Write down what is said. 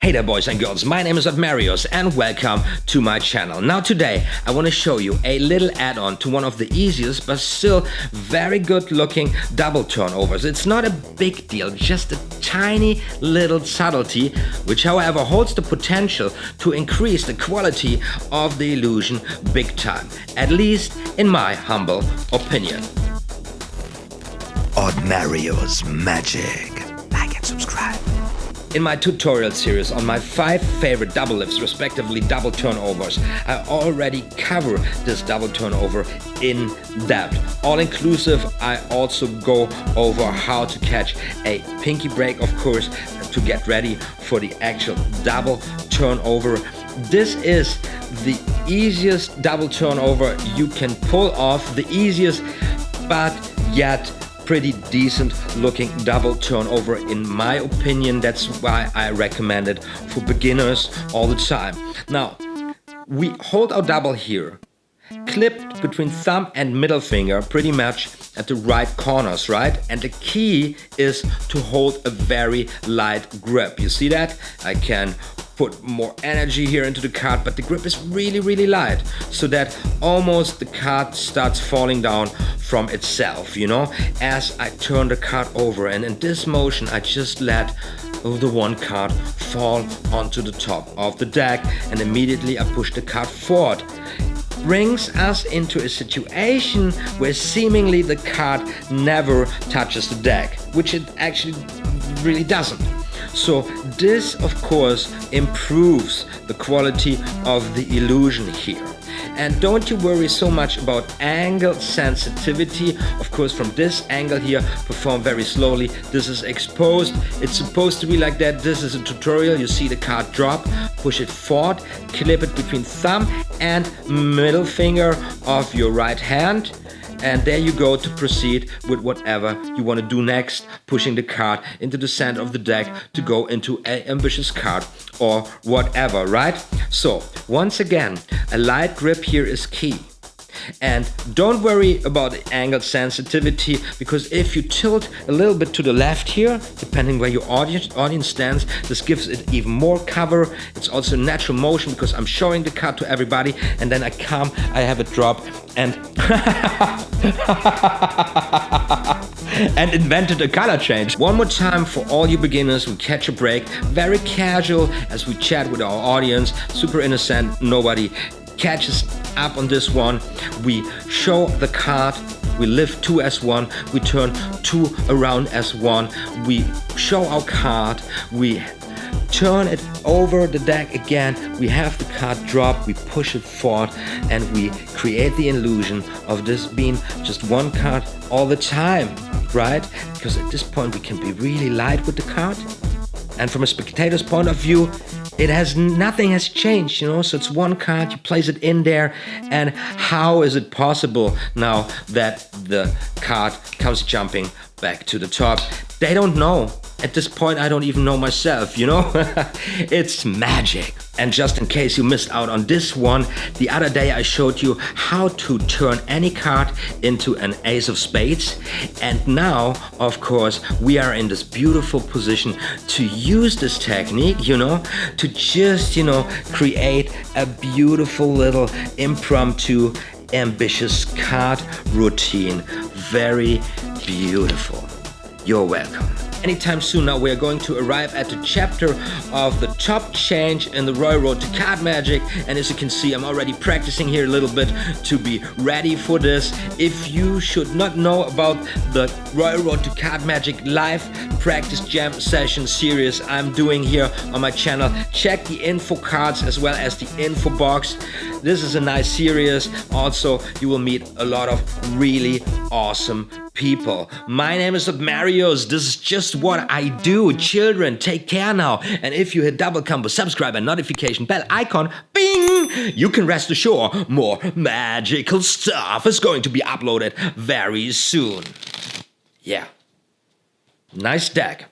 Hey there boys and girls, my name is OTHMARIUS and welcome to my channel. Now today I want to show you a little add-on to one of the easiest but still very good looking double turnovers. It's not a big deal, just a tiny little subtlety which however holds the potential to increase the quality of the illusion big time, at least in my humble opinion. OTHMARIUS Magic. Like and subscribe. In my tutorial series on my 5 favorite double lifts, respectively double turnovers, I already cover this double turnover in depth. All inclusive, I also go over how to catch a pinky break, of course, to get ready for the actual double turnover. This is the easiest double turnover you can pull off, the easiest but yet pretty decent looking double turnover in my opinion. That's why I recommend it for beginners all the time. Now, we hold our double here, clipped between thumb and middle finger, pretty much at the right corners, right? And the key is to hold a very light grip. You see that? I can put more energy here into the card, but the grip is really light, so that almost the card starts falling down from itself, you know, as I turn the card over. And in this motion I just let the one card fall onto the top of the deck, and immediately I push the card forward. Brings us into a situation where seemingly the card never touches the deck, which it actually really doesn't. So this of course improves the quality of the illusion here. And don't you worry so much about angle sensitivity. Of course, from this angle here, perform very slowly. This is exposed. It's supposed to be like that. This is a tutorial. You see the card drop, push it forward, clip it between thumb and middle finger of your right hand. And there you go to proceed with whatever you want to do next, pushing the card into the center of the deck to go into an ambitious card or whatever, right? So once again, a light grip here is key. And don't worry about the angle sensitivity, because if you tilt a little bit to the left here, depending where your audience stands, this gives it even more cover. It's also natural motion because I'm showing the card to everybody, and then I have it drop and and invented a color change. One more time for all you beginners, we catch a break, very casual as we chat with our audience, super innocent, nobody catches up on this one. We show the card, we lift 2 as 1, we turn 2 around as 1, we show our card, we turn it over the deck again, we have the card drop, we push it forward, and we create the illusion of this being just one card all the time, right? Because at this point we can be really light with the card, and from a spectator's point of view, nothing has changed, you know, so it's one card, you place it in there, and how is it possible now that the card comes jumping back to the top? They don't know. At this point, I don't even know myself, you know? It's magic. And just in case you missed out on this one, the other day I showed you how to turn any card into an ace of spades. And now, of course, we are in this beautiful position to use this technique, you know, to just, you know, create a beautiful little impromptu, ambitious card routine. Very beautiful. You're welcome. Anytime soon now we are going to arrive at the chapter of the top change in the Royal Road to Card Magic, and as you can see I'm already practicing here a little bit to be ready for this. If you should not know about the Royal Road to Card Magic live practice jam session series I'm doing here on my channel, check the info cards as well as the info box. This is a nice series. Also, you will meet a lot of really awesome people. My name is OTHMARIUS. This is just what I do. Children, take care now. And if you hit double combo, subscribe and notification bell icon, bing, you can rest assured more magical stuff is going to be uploaded very soon. Yeah. Nice deck.